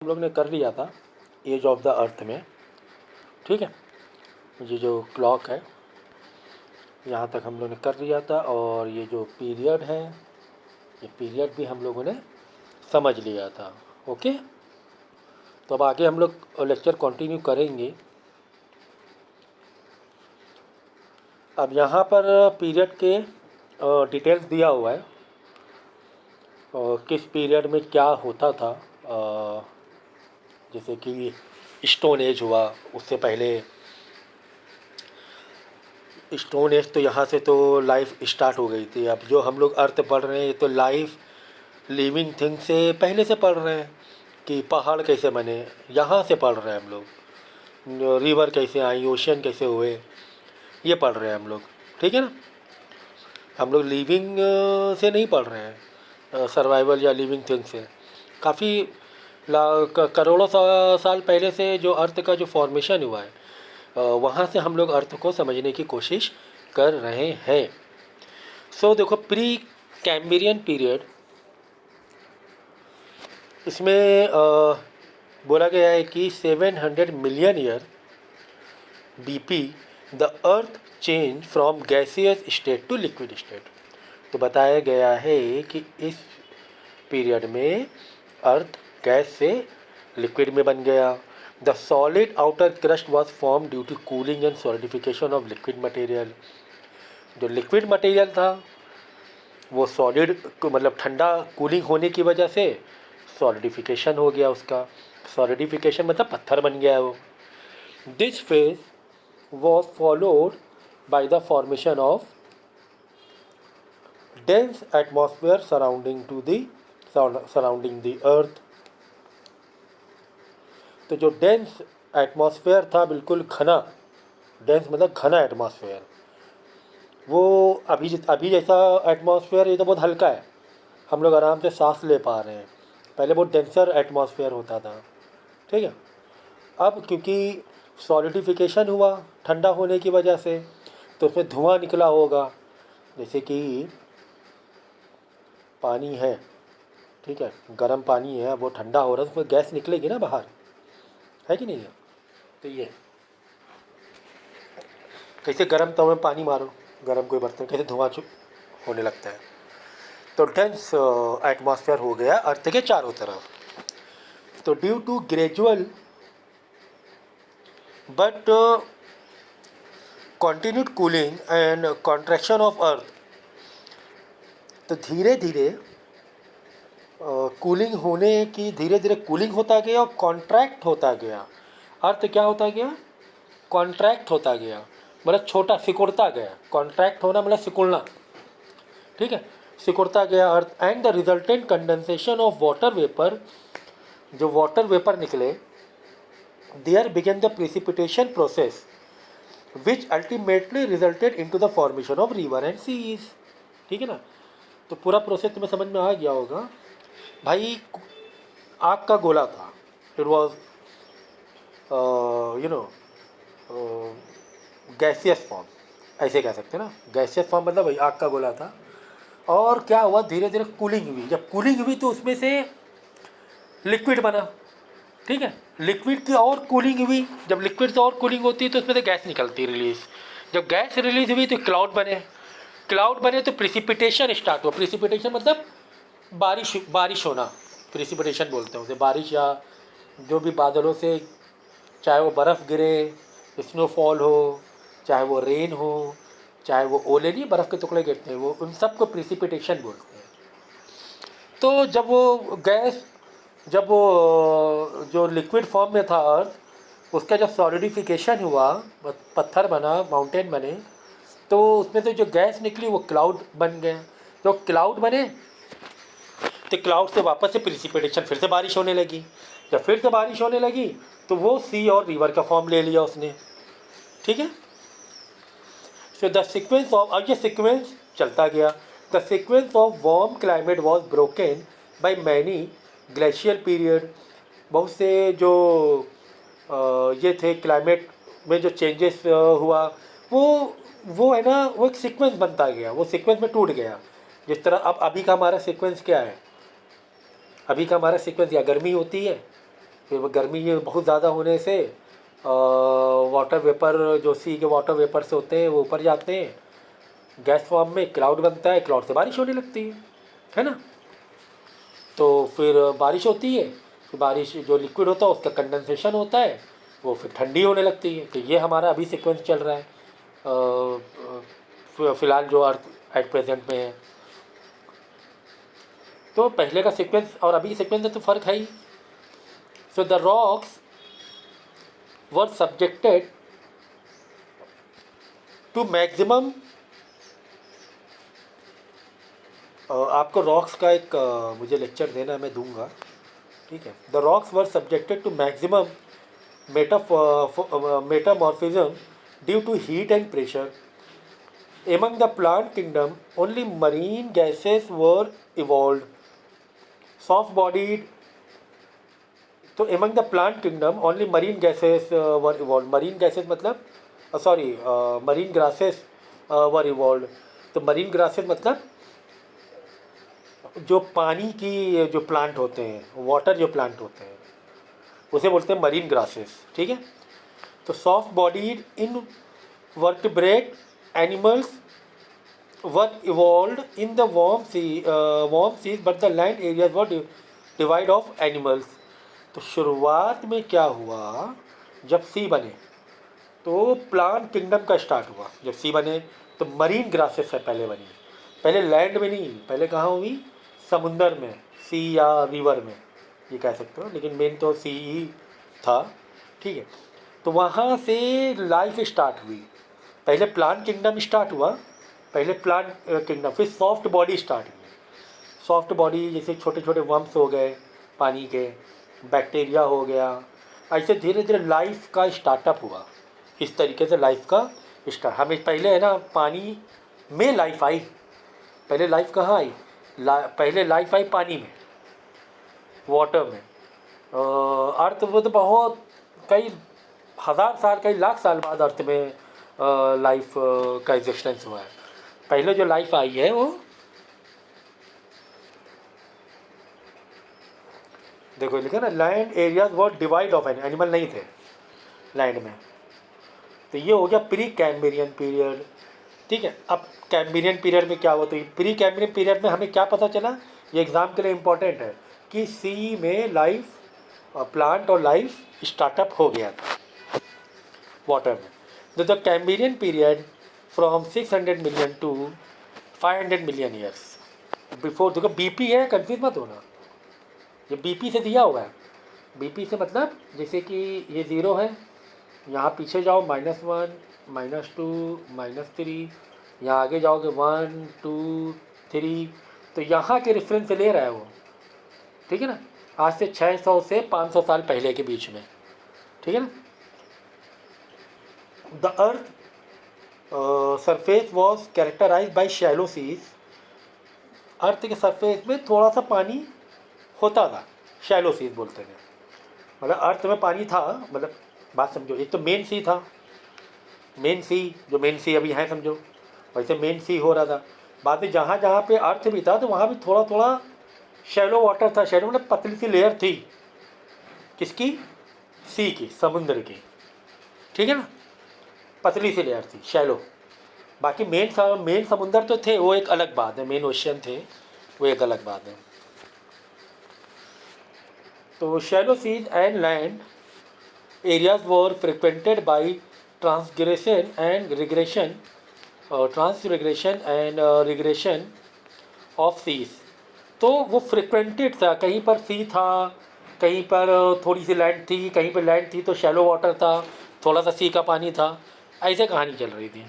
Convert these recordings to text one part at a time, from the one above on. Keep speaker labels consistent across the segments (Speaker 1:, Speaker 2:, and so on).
Speaker 1: हम लोग ने कर लिया था एज ऑफ द अर्थ में। ठीक है, ये जो क्लॉक है यहाँ तक हम लोग ने कर लिया था, और ये जो पीरियड है ये पीरियड भी हम लोगों ने समझ लिया था। ओके, तो अब आगे हम लोग लेक्चर कंटिन्यू करेंगे। अब यहाँ पर पीरियड के डिटेल्स दिया हुआ है और किस पीरियड में क्या होता था। जैसे कि स्टोन एज हुआ, उससे पहले स्टोन एज, तो यहाँ से तो लाइफ स्टार्ट हो गई थी। अब जो हम लोग अर्थ पढ़ रहे हैं तो लाइफ लिविंग थिंग से पहले से पढ़ रहे हैं कि पहाड़ कैसे बने, यहाँ से पढ़ रहे हैं हम लोग। रिवर कैसे आई, ओशियन कैसे हुए, ये पढ़ रहे हैं हम लोग। ठीक है ना, हम लोग लिविंग से नहीं पढ़ रहे हैं, सर्वाइवल या लिविंग थिंग से। काफ़ी करोड़ों साल पहले से जो अर्थ का जो फॉर्मेशन हुआ है वहाँ से हम लोग अर्थ को समझने की कोशिश कर रहे हैं। सो देखो, प्री कैम्ब्रियन पीरियड, इसमें बोला गया है कि 700 million year BP the earth change from gaseous state to liquid state. तो बताया गया है कि इस पीरियड में अर्थ गैस से लिक्विड में बन गया। The solid outer crust was form due to cooling and solidification of liquid material. जो लिक्विड मटेरियल था वो सॉलिड मतलब ठंडा कूलिंग होने की वजह से सॉलिडिफिकेशन हो गया उसका। सॉलिडिफिकेशन मतलब पत्थर बन गया है वो। This phase was followed by the formation of dense atmosphere surrounding the earth। तो जो डेंस एटमॉस्फेयर था, बिल्कुल घना, डेंस मतलब घना एटमॉस्फेयर, वो अभी जैसा एटमॉस्फेयर ये तो बहुत हल्का है, हम लोग आराम से सांस ले पा रहे हैं। पहले बहुत डेंसर एटमॉस्फेयर होता था। ठीक है, अब क्योंकि सॉलिडिफिकेशन हुआ ठंडा होने की वजह से, तो उसमें धुआं निकला होगा। जैसे कि पानी है, ठीक है, गर्म पानी है, वो ठंडा हो रहा है, तो उसमें गैस निकलेगी ना बाहर, है कि नहीं है। तो ये कैसे गर्म तवे में पानी मारो, गर्म कोई बर्तन, कैसे धुआं होने लगता है। तो डेंस एटमॉस्फेयर हो गया अर्थ के चारों तरफ। तो due to gradual but continued cooling and contraction of earth, तो धीरे धीरे कूलिंग होने की, धीरे धीरे कूलिंग होता गया और कॉन्ट्रैक्ट होता गया। अर्थ क्या होता गया, कॉन्ट्रैक्ट होता गया, मतलब छोटा सिकुड़ता गया। कॉन्ट्रैक्ट होना मतलब सिकुड़ना, ठीक है, सिकुड़ता गया earth. And the resultant condensation of water vapour, जो वाटर वेपर निकले, there began the precipitation process which ultimately resulted into the formation of river and seas. ठीक है ना, तो पूरा प्रोसेस तुम्हें समझ में आ गया होगा। भाई आग का गोला था, इट वॉज गैसियस फॉर्म, ऐसे कह सकते हैं ना। गैसियस फॉर्म मतलब भाई आग का गोला था, और क्या हुआ, धीरे धीरे कूलिंग हुई। जब कूलिंग हुई तो उसमें से लिक्विड बना। ठीक है, लिक्विड की और कूलिंग हुई, जब लिक्विड से और कूलिंग होती है तो उसमें से गैस निकलती है, रिलीज। जब गैस रिलीज हुई तो क्लाउड बने, क्लाउड बने तो प्रिसिपिटेशन स्टार्ट हुआ। प्रिसिपिटेशन मतलब बारिश होना, प्रिसिपिटेशन बोलते हैं उसे। बारिश या जो भी बादलों से, चाहे वो बर्फ़ गिरे, स्नोफॉल हो, चाहे वो रेन हो, चाहे वो ओले नहीं, बर्फ़ के टुकड़े गिरते हैं, वो उन सब को प्रिसिपिटेशन बोलते हैं। तो जब वो गैस, जब वो जो लिक्विड फॉर्म में था अर्थ, उसका जब सॉलिडिफिकेशन हुआ, पत्थर बना, माउंटेन बने, तो उसमें से जो गैस निकली वो क्लाउड बन गए। जो क्लाउड बने तो क्लाउड से वापस से प्रिसिपिटेशन, फिर से बारिश होने लगी। जब फिर से बारिश होने लगी तो वो सी और रिवर का फॉर्म ले लिया उसने। ठीक है, सो द सीक्वेंस ऑफ, अब ये सीक्वेंस चलता गया। The sequence of warm climate was broken by many glacier period. बहुत से जो ये थे क्लाइमेट में जो चेंजेस हुआ, वो है ना, वो एक सीक्वेंस बनता गया, वो सीक्वेंस में टूट गया। जिस तरह अब अभी का हमारा सीक्वेंस क्या है, अभी का हमारा सीक्वेंस, या गर्मी होती है फिर वो गर्मी ये बहुत ज़्यादा होने से वाटर वेपर, जो सी के वाटर वेपर से होते हैं वो ऊपर जाते हैं, गैस फॉर्म में क्लाउड बनता है, क्लाउड से बारिश होने लगती है ना। तो फिर बारिश होती है, फिर बारिश जो लिक्विड होता है उसका कंडेंसेशन होता है, वो फिर ठंडी होने लगती है। तो ये हमारा अभी सीक्वेंस चल रहा है फ़िलहाल जो अर्थ एट प्रेजेंट में है। तो पहले का सीक्वेंस और अभी के सीक्वेंस में तो फ़र्क है ही। So the rocks were subjected to maximum, आपको रॉक्स का एक मुझे लेक्चर देना है, मैं दूंगा, ठीक है। The rocks were subjected to maximum metamorphism due to heat and pressure. Among the plant kingdom, only marine gases were evolved. Soft-bodied. तो among the plant kingdom, only marine gases were evolved. Marine gases मतलब marine grasses were evolved. तो marine grasses मतलब जो पानी की जो plant होते हैं, वाटर जो प्लांट होते हैं, उसे बोलते हैं मरीन ग्रासेस, ठीक है। तो soft bodied in vertebrate animals were evolved in the warm seas, but the land areas were divide of animals. तो शुरुआत में क्या हुआ, जब सी बने तो प्लांट किंगडम का स्टार्ट हुआ। जब सी बने तो मरीन ग्रासेस से पहले बनी, पहले लैंड में नहीं, पहले कहाँ हुई, समुंदर में, सी या रिवर में ये कह सकते हो, लेकिन मेन तो सी ही था, ठीक है। तो वहाँ से लाइफ स्टार्ट हुई, पहले प्लांट किंगडम स्टार्ट हुआ, पहले प्लांट किंगडम, फिर सॉफ्ट बॉडी स्टार्ट हुई। सॉफ्ट बॉडी जैसे छोटे छोटे वर्म्स हो गए पानी के, बैक्टीरिया हो गया, ऐसे धीरे धीरे लाइफ का स्टार्टअप हुआ। इस तरीके से लाइफ का स्टार्ट, हमें पहले है ना पानी में लाइफ आई, पहले लाइफ कहाँ आई, पहले लाइफ आई पानी में, वाटर में। अर्थ में तो बहुत कई हज़ार साल, कई लाख साल बाद अर्थ में लाइफ का एग्जिस्टेंस हुआ है। पहले जो लाइफ आई है वो देखो लिखा ना, लैंड एरियाज वो डिवाइड ऑफ एनिमल नहीं थे लैंड में। तो ये हो गया प्री कैम्ब्रियन पीरियड, ठीक है। अब कैम्ब्रियन पीरियड में क्या हुआ, तो प्री कैम्ब्रियन पीरियड में हमें क्या पता चला, ये एग्ज़ाम के लिए इम्पोर्टेंट है कि सी में लाइफ, प्लांट और लाइफ स्टार्टअप हो गया था वाटर में। तो the Cambrian period from 600 million to 500 million years before. देखो बीपी है, कंफ्यूज मत होना, ये बीपी से दिया हुआ है। बीपी से मतलब जैसे कि ये 0 है, यहाँ पीछे जाओ -1 -2 -3, यहाँ आगे जाओगे 1 2 3, तो यहाँ के रेफरेंस से ले रहा है वो, ठीक है ना, आज से 600 से 500 साल पहले के बीच में, ठीक है ना। The earth surface was characterise by shallow seas. Earth के सरफेस में थोड़ा सा पानी होता था, शैलो सीज बोलते हैं, मतलब अर्थ में पानी था, मतलब बात समझो। एक तो मेन सी था, मेन सी जो मेन सी अभी है समझो, वैसे मेन सी हो रहा था। बाद में जहाँ जहाँ पे अर्थ भी था तो वहाँ भी थोड़ा थोड़ा शैलो वाटर था। शैलो मतलब पतली सी लेयर थी, किसकी, सी की, समुद्र की, ठीक है ना, पतली सी लेयर थी शैलो। बाकी मेन समुंदर तो थे, वो एक अलग बात है, मेन ओशियन थे, वो एक अलग बात है। तो shallow seas and land areas were frequented by transgression and regression, regression of seas. तो वो फ्रिक्वेंटेड था, कहीं पर सी था, कहीं पर थोड़ी सी लैंड थी, कहीं पर लैंड थी तो शैलो वाटर था, थोड़ा सा सी का पानी था, ऐसे कहानी चल रही थी।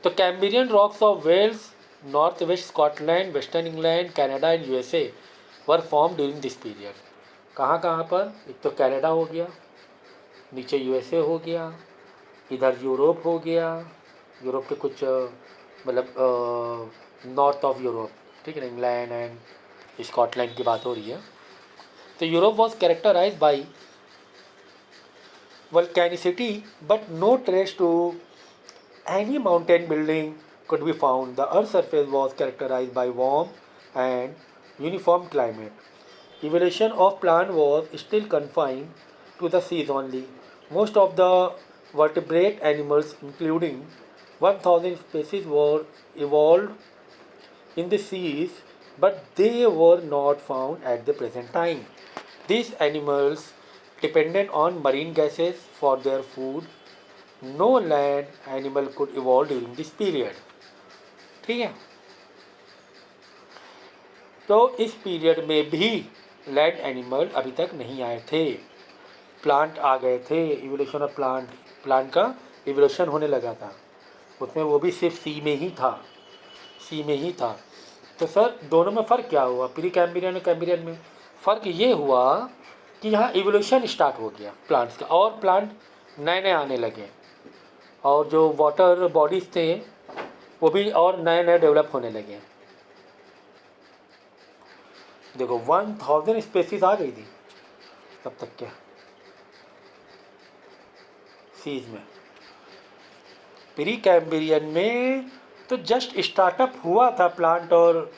Speaker 1: तो Cambrian rocks of Wales, north west Scotland, western England, Canada and USA were form during this period. कहाँ कहाँ पर, एक तो कनाडा हो गया, नीचे यूएसए हो गया, इधर यूरोप हो गया, यूरोप के कुछ मतलब नॉर्थ ऑफ यूरोप, ठीक है ना, इंग्लैंड एंड स्कॉटलैंड की बात हो रही है। तो Europe was characterise by volcanicity, but no trace to any mountain building could be found. The Earth's surface was characterized by warm and uniform climate. evolution of plant was still confined to the seas only. Most of the vertebrate animals, including 1000 species, were evolved in the seas, but they were not found at the present time. These animals depended on marine gases for their food. No land animal could evolve during this period. ठीक है, तो इस period में भी land animal अभी तक नहीं आए थे, प्लांट आ गए थे। इवोल्यूशन ऑफ प्लांट, प्लांट का इवोल्यूशन होने लगा था, उसमें वो भी सिर्फ सी में ही था, सी में ही था। तो सर दोनों में फ़र्क क्या हुआ, प्री कैम्ब्रियन और कैम्ब्रियन में? फ़र्क ये हुआ कि यहाँ इवोल्यूशन स्टार्ट हो गया प्लांट्स का, और प्लांट नए नए आने लगे, और जो वाटर बॉडीज़ थे वो भी और नए नए डेवलप होने लगे। देखो 1000 स्पेसीज आ गई थी तब तक क्या सीज में। प्री कैम्ब्रियन में तो जस्ट स्टार्टअप हुआ था प्लांट और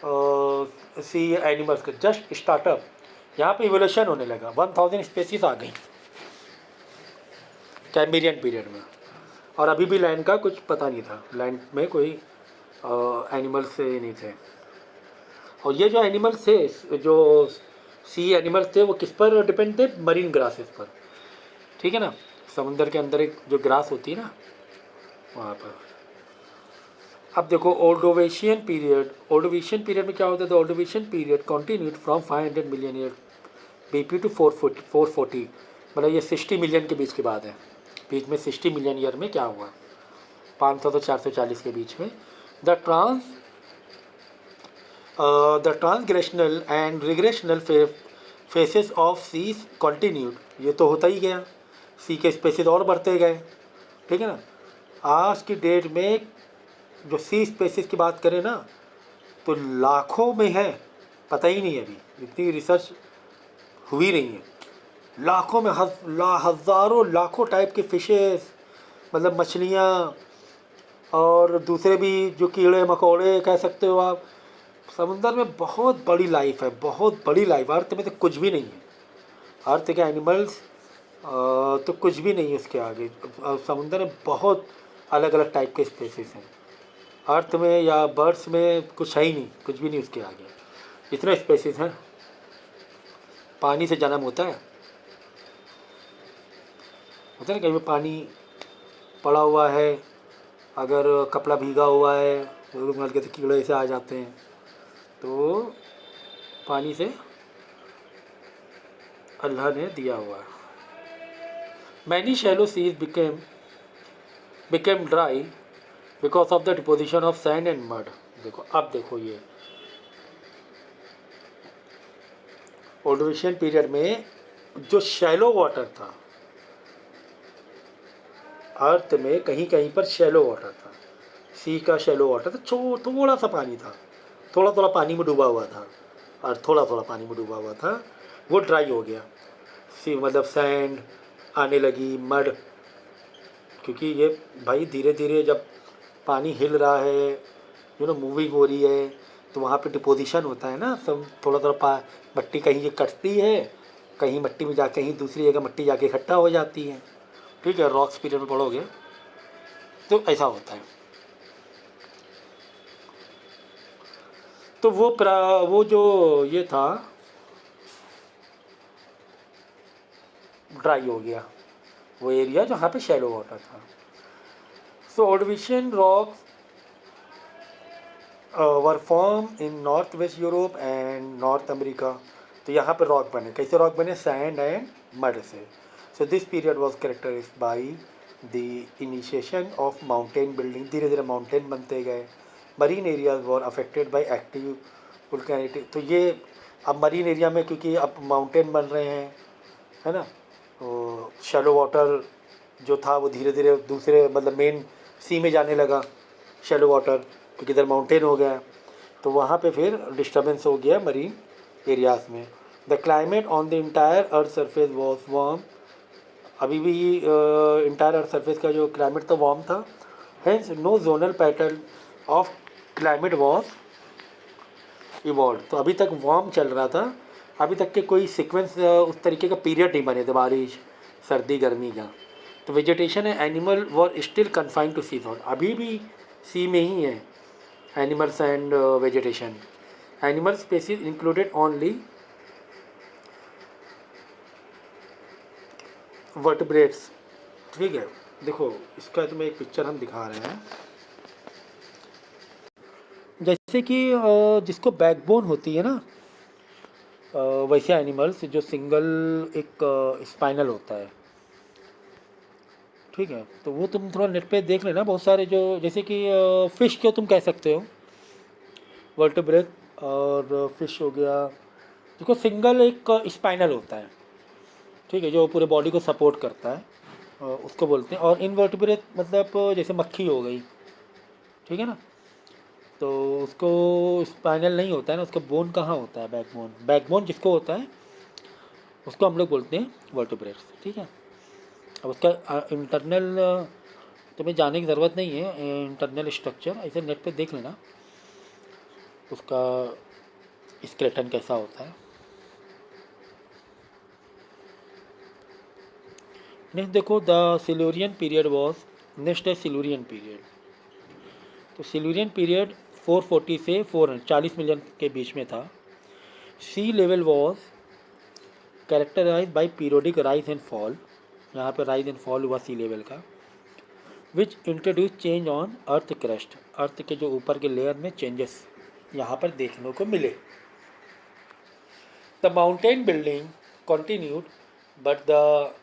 Speaker 1: सी एनिमल्स का, जस्ट स्टार्टअप। यहाँ पे इवोल्यूशन होने लगा, 1000 स्पेसीज आ गई कैम्ब्रियन पीरियड में। और अभी भी लैंड का कुछ पता नहीं था, लैंड में कोई एनिमल्स से नहीं थे। और ये जो एनिमल्स थे, जो सी एनिमल्स थे, वो किस पर डिपेंड थे? मरीन ग्रासेस पर, ठीक है ना, समुंदर के अंदर एक जो ग्रास होती है ना, वहाँ पर। अब देखो ओल्डोवेशियन पीरियड, ओल्डोवेशियन पीरियड में क्या होता है? तो Ordovician period continued from 500 million year BP to 440, मतलब ये 60 मिलियन के बीच की बात है। बीच में 60 मिलियन ईयर में क्या हुआ, 500 से 440 के बीच में। The transgressional and regressional phases of seas continued, ये तो होता ही गया, सी के स्पेसिस और बढ़ते गए, ठीक है ना। आज की डेट में जो सी स्पेसिस की बात करें ना, तो लाखों में है, पता ही नहीं है, अभी इतनी रिसर्च हुई नहीं है। लाखों में हज़ारों लाखों टाइप के फिशेस, मतलब मछलियाँ और दूसरे भी जो कीड़े मकोड़े कह सकते हो आप। समुंदर में बहुत बड़ी लाइफ है, बहुत बड़ी लाइफ। अर्थ में तो कुछ भी नहीं है, अर्थ के एनिमल्स तो कुछ भी नहीं है उसके आगे। समुंदर में बहुत अलग अलग टाइप के स्पेसीज हैं, अर्थ में या बर्ड्स में कुछ है ही नहीं, कुछ भी नहीं उसके आगे, इतने स्पेसीज हैं। पानी से जन्म होता है ना, कहीं पे पानी पड़ा हुआ है, अगर कपड़ा भीगा हुआ है तो हल्के से कीड़े से आ जाते हैं, तो पानी से अल्लाह ने दिया हुआ है। Many shallow seas became dry because of the deposition of sand and mud. देखो अब देखो, ये ओल्डोवेशियन पीरियड में जो शैलो वाटर था, अर्थ में कहीं कहीं पर शैलो वाटर था, सी का शैलो वाटर था, थोड़ा सा पानी था, थोड़ा थोड़ा पानी में डूबा हुआ था, और थोड़ा थोड़ा पानी में डूबा हुआ था, वो ड्राई हो गया। सी मतलब सैंड आने लगी, मड, क्योंकि ये भाई धीरे धीरे जब पानी हिल रहा है, मूविंग हो रही है, तो वहाँ पे डिपोजिशन होता है ना, सब थोड़ा थोड़ा मट्टी कहीं ये कटती है, कहीं मट्टी में जाके कहीं दूसरी जगह मट्टी जाके इकट्ठा हो जाती है, ठीक है। रॉक्स पीरियड में पढ़ोगे तो ऐसा होता है। तो वो जो ये था ड्राई हो गया, वो एरिया जहाँ पे शैलो वाटर था। So Ordovician rocks were form in north west Europe and north America. तो यहाँ पे रॉक बने, कैसे रॉक बने? सैंड एंड मड से। So this period was characterised by the initiation of mountain building, धीरे धीरे माउंटेन बनते गए। Marine areas were affected by active volcanicity. तो ये अब मरीन एरिया में क्योंकि अब माउंटेन बन रहे हैं, है ना, तो शैलो वाटर जो था वो धीरे धीरे दूसरे मतलब मेन सी में जाने लगा, शैलो वाटर, क्योंकि इधर माउंटेन हो गया, तो वहाँ पे फिर डिस्टर्बेंस हो गया मरीन एरियाज़ में। The climate on the entire earth surface was warm, अभी भी इंटायर अर्थ सरफेस का जो क्लाइमेट था वार्म था। Hence no zonal pattern of climate was evolve. तो अभी तक वार्म चल रहा था, अभी तक के कोई सीक्वेंस उस तरीके का पीरियड नहीं बने थे बारिश सर्दी गर्मी का। तो वेजिटेशन है animal were still confined to sea zone, अभी भी सी में ही है animals and vegetation. Animal species included only vertebrates. ठीक है, देखो इसका तुम्हें एक पिक्चर हम दिखा रहे हैं। जैसे कि जिसको बैकबोन होती है ना, वैसे एनिमल्स जो सिंगल एक स्पाइनल होता है। ठीक है, तो वो तुम थोड़ा नेट पे देख लेना, बहुत सारे जो जैसे कि फ़िश को तुम कह सकते हो वर्टिब्रेट, और फिश हो गया जिसको सिंगल एक स्पाइनल होता है। ठीक है, जो पूरे बॉडी को सपोर्ट करता है, उसको बोलते हैं। और इनवर्टिब्रेट मतलब जैसे मक्खी हो गई, ठीक है ना, तो उसको स्पाइनल नहीं होता है ना, उसका बोन कहाँ होता है, बैकबोन। बैकबोन जिसको होता है उसको हम लोग बोलते हैं वर्टिब्रेट्स। ठीक है, अब उसका इंटरनल तुम्हें जाने की ज़रूरत नहीं है, इंटरनल स्ट्रक्चर ऐसे नेट पे देख लेना उसका स्केलेटन कैसा होता है। नेक्स्ट देखो, the Silurian period was, next है सिल्यूरियन पीरियड। तो सिल्यूरियन पीरियड 440 से 440 मिलियन के बीच में था। Sea level was characterise by periodic rise and fall, यहाँ पर राइज एंड फॉल हुआ सी लेवल का, which introduce change on earth crust, earth के जो ऊपर के लेयर में चेंजेस यहाँ पर देखने को मिले। The mountain building continued but the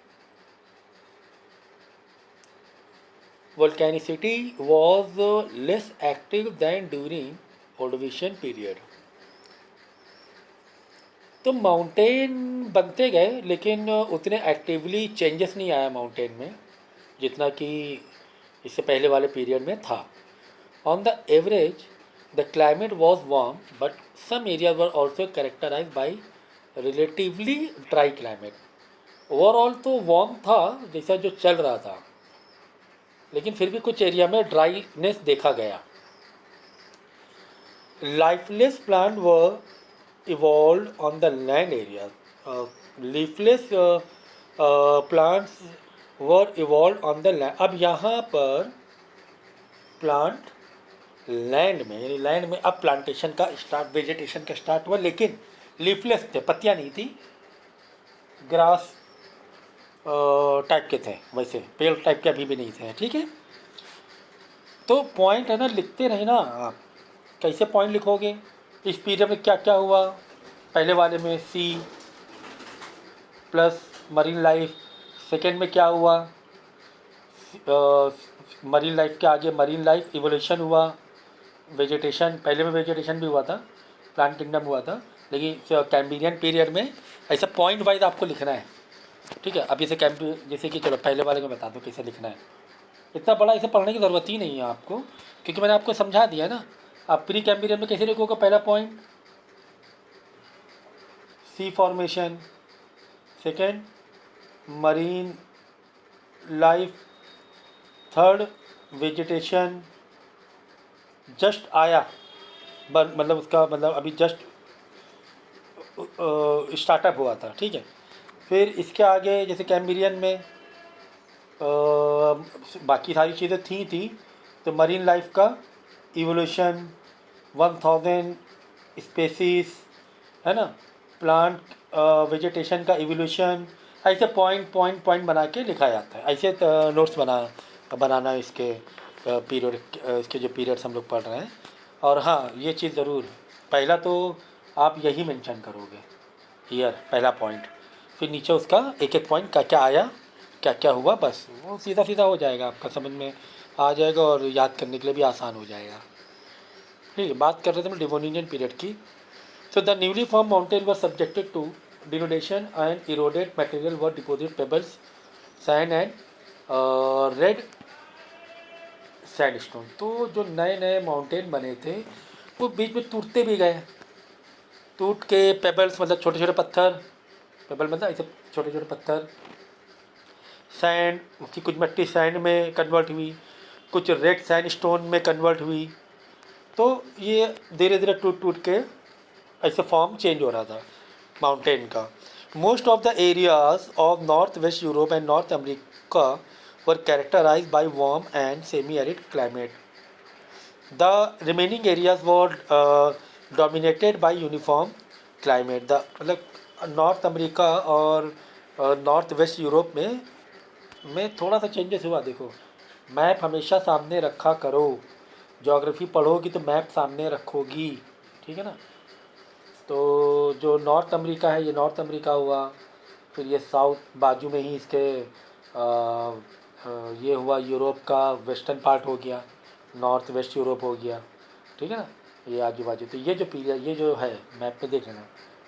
Speaker 1: volcanicity was less active than during Ordovician period। तो माउंटेन बनते गए लेकिन उतने एक्टिवली चेंजेस नहीं आया माउंटेन में जितना कि इससे पहले वाले पीरियड में था। On the average the climate was warm but some areas were also characterize by relatively dry climate. Overall तो वार्म था जैसा जो चल रहा था, लेकिन फिर भी कुछ एरिया में ड्राईनेस देखा गया। Lifeless plant were evolve on the land area, leafless plants were evolve on the land. अब यहाँ पर प्लांट लैंड में, यानी लैंड में अब प्लांटेशन का स्टार्ट, वेजिटेशन का स्टार्ट हुआ, लेकिन लीफलेस थे, पत्तियाँ नहीं थी, ग्रास टाइप के थे, वैसे पेड़ टाइप के अभी भी नहीं थे। ठीक है, तो पॉइंट है ना, लिखते रहे ना आप। कैसे पॉइंट लिखोगे, इस पीरियड में क्या क्या हुआ, पहले वाले में sea plus marine life, second में क्या हुआ, मरीन लाइफ के आगे मरीन लाइफ इवोल्यूशन हुआ, वेजिटेशन, पहले में वेजिटेशन भी हुआ था, प्लांट किंगडम हुआ था, लेकिन कैम्बिरियन पीरियड में ऐसा पॉइंट वाइज आपको लिखना है। ठीक है, अब जैसे कि चलो पहले वाले को बता दो कैसे लिखना है। इतना बड़ा इसे पढ़ने की ज़रूरत ही नहीं है आपको, क्योंकि मैंने आपको समझा दिया ना। आप प्री कैम्बिरियन में कैसे लिखोगे, पहला point sea formation, second marine life, third vegetation just आया, मतलब उसका मतलब अभी जस्ट स्टार्टअप हुआ था। ठीक है, फिर इसके आगे जैसे कैम्बिरियन में बाकी सारी चीज़ें थी, तो मरीन लाइफ का इवोल्यूशन 1000 स्पेसीज है ना, प्लांट वेजिटेशन का इवोल्यूशन, ऐसे पॉइंट बना के लिखा जाता है। ऐसे नोट्स बनाना इसके पीरियड, इसके जो पीरियड्स हम लोग पढ़ रहे हैं। और हाँ, ये चीज़ ज़रूर, पहला तो आप यही मेंशन करोगे ईयर, पहला पॉइंट, फिर नीचे उसका एक एक पॉइंट क्या क्या आया, क्या क्या हुआ, बस वो सीधा सीधा हो जाएगा, आपका समझ में आ जाएगा और याद करने के लिए भी आसान हो जाएगा। ठीक है, बात कर रहे थे हम डिवोनियन पीरियड की। So the newly form mountain were subjected to denudation and eroded material were deposit pebbles sand and red sandstone. तो जो नए नए माउंटेन बने थे वो बीच में टूटते भी गए, टूट के पेबल्स मतलब छोटे छोटे पत्थर, पेबल मतलब ऐसे छोटे छोटे पत्थर, सैंड, उसकी कुछ मिट्टी सैंड में कन्वर्ट हुई, कुछ रेड सैंड स्टोन में कन्वर्ट हुई। तो ये धीरे धीरे टूट टूट के ऐसे फॉर्म चेंज हो रहा था। माउंटेन का। Most of the areas of north west Europe and north America were characterize by warm and semi arid climate. The remaining areas were dominated by uniform climate. The मतलब north America और north west Europe में थोड़ा सा changes हुआ। देखो, map हमेशा सामने रखा करो, ज्योग्राफी पढ़ोगी तो मैप सामने रखोगी, ठीक है ना। तो जो नॉर्थ अमेरिका है, ये नॉर्थ अमेरिका हुआ। फिर ये साउथ बाजू में ही इसके ये हुआ यूरोप का वेस्टर्न पार्ट हो गया, नॉर्थ वेस्ट यूरोप हो गया, ठीक है ना। ये आजू बाजू, तो ये जो पीरियड, ये जो है मैप पे देख लेना।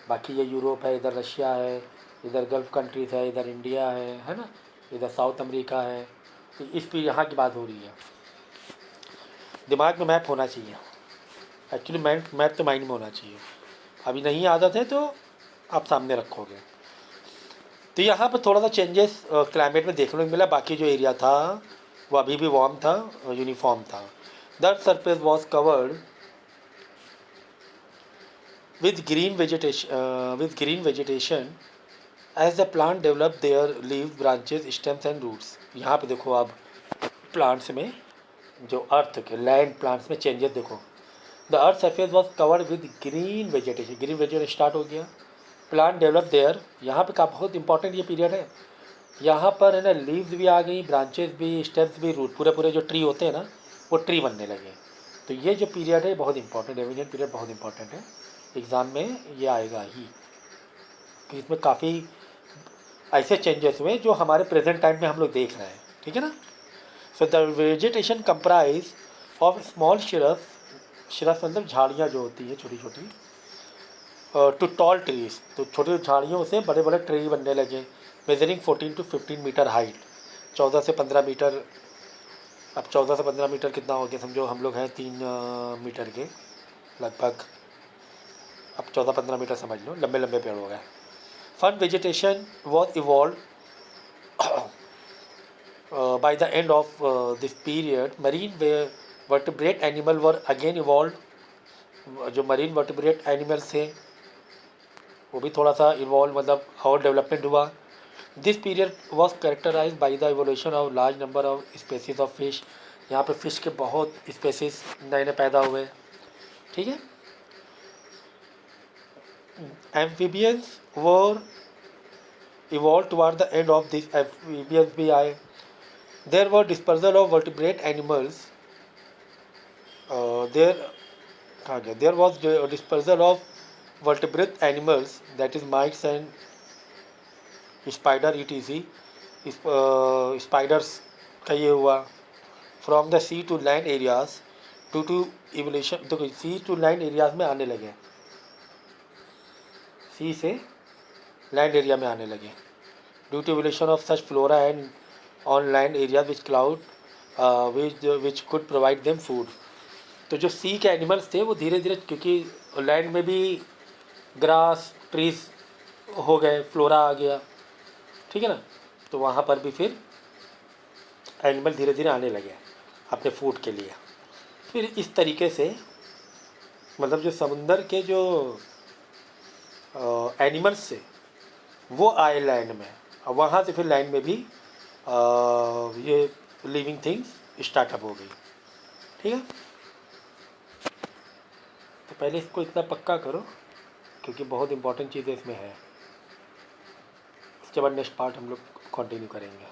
Speaker 1: बाकी ये यूरोप है, इधर रशिया है, इधर गल्फ़ कंट्रीज़ है, इधर इंडिया है ना, इधर साउथ अमेरिका है। तो इस पे यहाँ की बात हो रही है। दिमाग में मैप होना चाहिए, एक्चुअली मैप तो माइंड में होना चाहिए। अभी नहीं आदत है तो आप सामने रखोगे। तो यहाँ पर थोड़ा सा चेंजेस क्लाइमेट में देखने को मिला। बाकी जो एरिया था वो अभी भी वार्म था, यूनिफॉर्म था। The surface was covered with green vegetation as the plant develop their leaves, branches, stems and roots। यहाँ पे देखो आप प्लांट्स में, जो अर्थ के लैंड प्लांट्स में चेंजेस देखो। The earth surface was covered with green vegetation, green vegetation start हो गया। प्लांट डेवलप देयर, यहाँ पे का बहुत इंपॉर्टेंट ये पीरियड है। यहाँ पर है ना लीव्स भी आ गई, ब्रांचेस भी, स्टेम्स भी, रूट, पूरे पूरे जो ट्री होते हैं ना वो ट्री बनने लगे। तो ये जो पीरियड है बहुत इंपॉर्टेंट, रिविजन पीरियड बहुत इंपॉर्टेंट है, एग्ज़ाम में ये आएगा ही। तो इसमें काफ़ी ऐसे चेंजेस हुए जो हमारे प्रेजेंट टाइम में हम लोग देख रहे हैं, ठीक है ना। So the vegetation comprise of small shrubs, shrubs मतलब झाड़ियाँ जो होती है छोटी छोटी, टू टॉल ट्रीज, तो छोटी झाड़ियों से बड़े बड़े ट्री बनने लगे। मेजरिंग 14 to 15 मीटर हाइट, 14 से 15 मीटर। अब 14 से 15 मीटर कितना हो गया, समझो हम लोग हैं 3 मीटर के लगभग। अब 14-15 मीटर समझ लो, लंबे लंबे पेड़ हो गए। Fern vegetation was evolve by the end of this period. Marine vertebrate animal were again evolve. जो मरीन वर्टिब्रेट एनिमल्स थे वो भी थोड़ा सा इवॉल्व, मतलब और डेवलपमेंट हुआ। This period was characterize by the evolution of large number of species of fish. यहाँ पे फ़िश के बहुत स्पेसीज नए नए पैदा हुए, ठीक है। Amphibians were evolved toward the end of this amphibians भी आए। There were dispersal of vertebrate animals। There कहाँ गया, there was dispersal of vertebrate animals, that is mites and spider etc। spiders का ये हुआ। From the sea to land areas due to evolution, तो sea to land areas में आने लगे, sea से लैंड एरिया में आने लगे। Due to evolution of such flora and on land area which cloud which could provide them food. तो जो सी के एनिमल्स थे वो धीरे धीरे, क्योंकि लैंड में भी ग्रास ट्रीज हो गए, फ्लोरा आ गया, ठीक है ना, तो वहाँ पर भी फिर एनिमल धीरे धीरे आने लगे अपने फूड के लिए। फिर इस तरीके से मतलब जो समुंदर के जो एनिमल्स से वो आए लैंड में, और वहाँ से फिर लैंड में भी ये लिविंग थिंग्स स्टार्टअप हो गई, ठीक है। तो पहले इसको इतना पक्का करो क्योंकि बहुत इंपॉर्टेंट चीज़ें इसमें है। इसके बाद नेक्स्ट पार्ट हम लोग कंटिन्यू करेंगे।